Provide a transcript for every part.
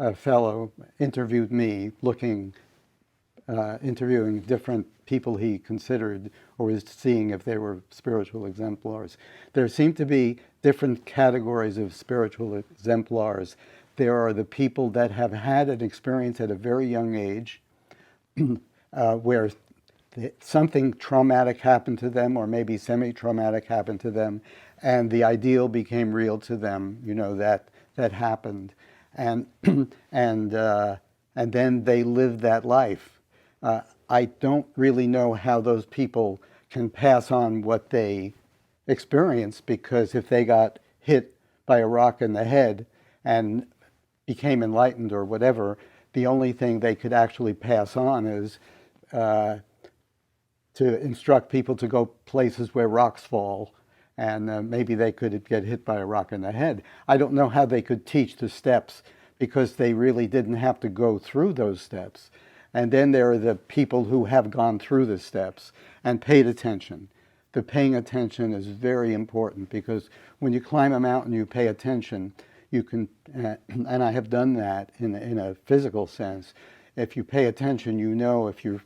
a fellow interviewed me, interviewing different people he considered or was seeing if they were spiritual exemplars. There seem to be different categories of spiritual exemplars. There are the people that have had an experience at a very young age where something traumatic happened to them, or maybe semi-traumatic happened to them, and the ideal became real to them, that happened. And, and then they lived that life. I don't really know how those people can pass on what they experienced, because if they got hit by a rock in the head and became enlightened or whatever, the only thing they could actually pass on is to instruct people to go places where rocks fall, and maybe they could get hit by a rock in the head. I don't know how they could teach the steps, because they really didn't have to go through those steps. And then there are the people who have gone through the steps and paid attention. The paying attention is very important, because when you climb a mountain, you pay attention. You can, and I have done that in a physical sense. If you pay attention, you know if you're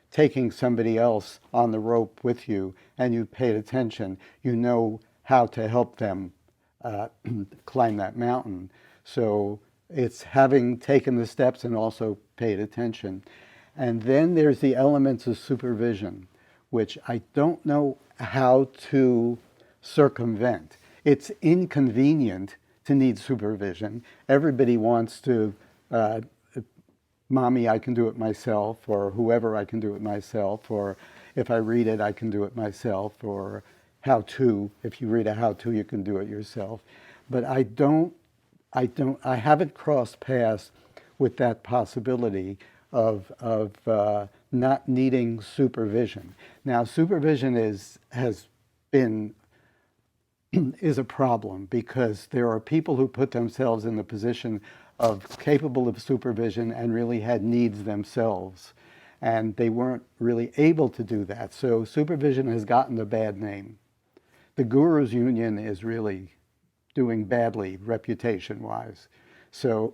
taking somebody else on the rope with you and you paid attention, you know how to help them climb that mountain. So it's having taken the steps and also paid attention. And then there's the elements of supervision, which I don't know how to circumvent. It's inconvenient to need supervision. Everybody wants to, mommy, I can do it myself, or whoever, I can do it myself, or if I read it, I can do it myself, or how to, if you read a how to, you can do it yourself. But I haven't crossed paths with that possibility of not needing supervision. Now, supervision is a problem, because there are people who put themselves in the position of capable of supervision and really had needs themselves, and they weren't really able to do that. So supervision has gotten a bad name. The Gurus Union is really doing badly reputation-wise. So,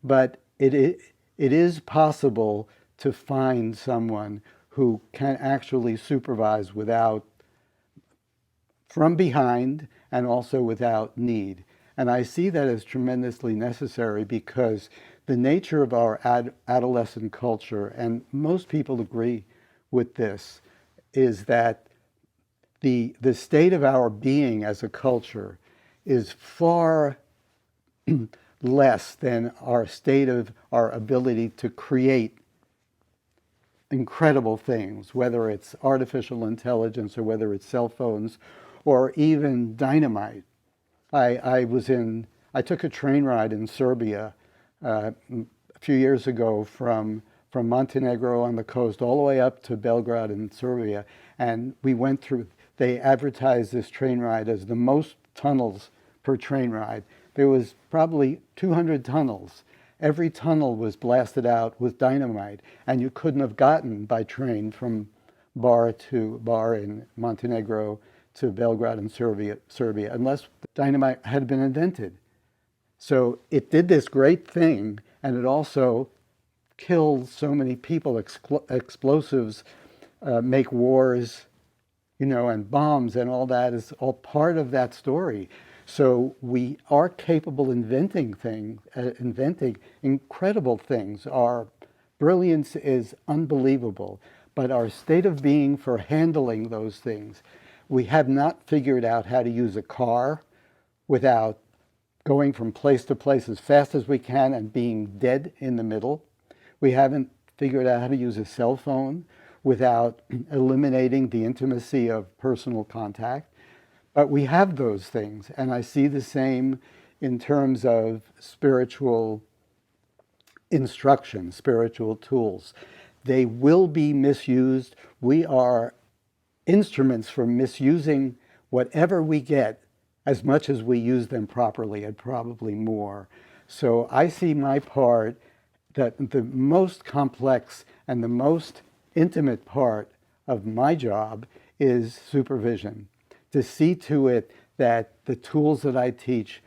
but it is possible to find someone who can actually supervise from behind, and also without need. And I see that as tremendously necessary, because the nature of our adolescent culture, and most people agree with this, is that the state of our being as a culture is far less than our state of our ability to create incredible things, whether it's artificial intelligence or whether it's cell phones or even dynamite. I took a train ride in Serbia a few years ago from Montenegro on the coast all the way up to Belgrade in Serbia, and we went through. They advertised this train ride as the most tunnels per train ride. There was probably 200 tunnels. Every tunnel was blasted out with dynamite, and you couldn't have gotten by train from Bar in Montenegro to Belgrade in Serbia, unless dynamite had been invented. So it did this great thing, and it also killed so many people. Explosives make wars, and bombs and all that is all part of that story. So we are capable of inventing incredible things. Our brilliance is unbelievable, but our state of being for handling those things, we have not figured out how to use a car without going from place to place as fast as we can and being dead in the middle. We haven't figured out how to use a cell phone without eliminating the intimacy of personal contact. But we have those things, and I see the same in terms of spiritual instruction, spiritual tools. They will be misused. We are instruments for misusing whatever we get as much as we use them properly, and probably more. So I see my part, that the most complex and the most intimate part of my job is supervision. To see to it that the tools that I teach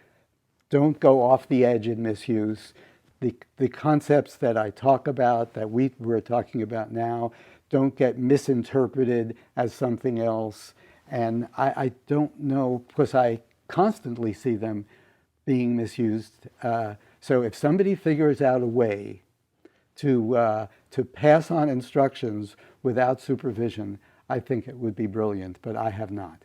don't go off the edge in misuse, the concepts that I talk about, that we're talking about now, don't get misinterpreted as something else. And I don't know, because I constantly see them being misused. So if somebody figures out a way to pass on instructions without supervision, I think it would be brilliant, but I have not.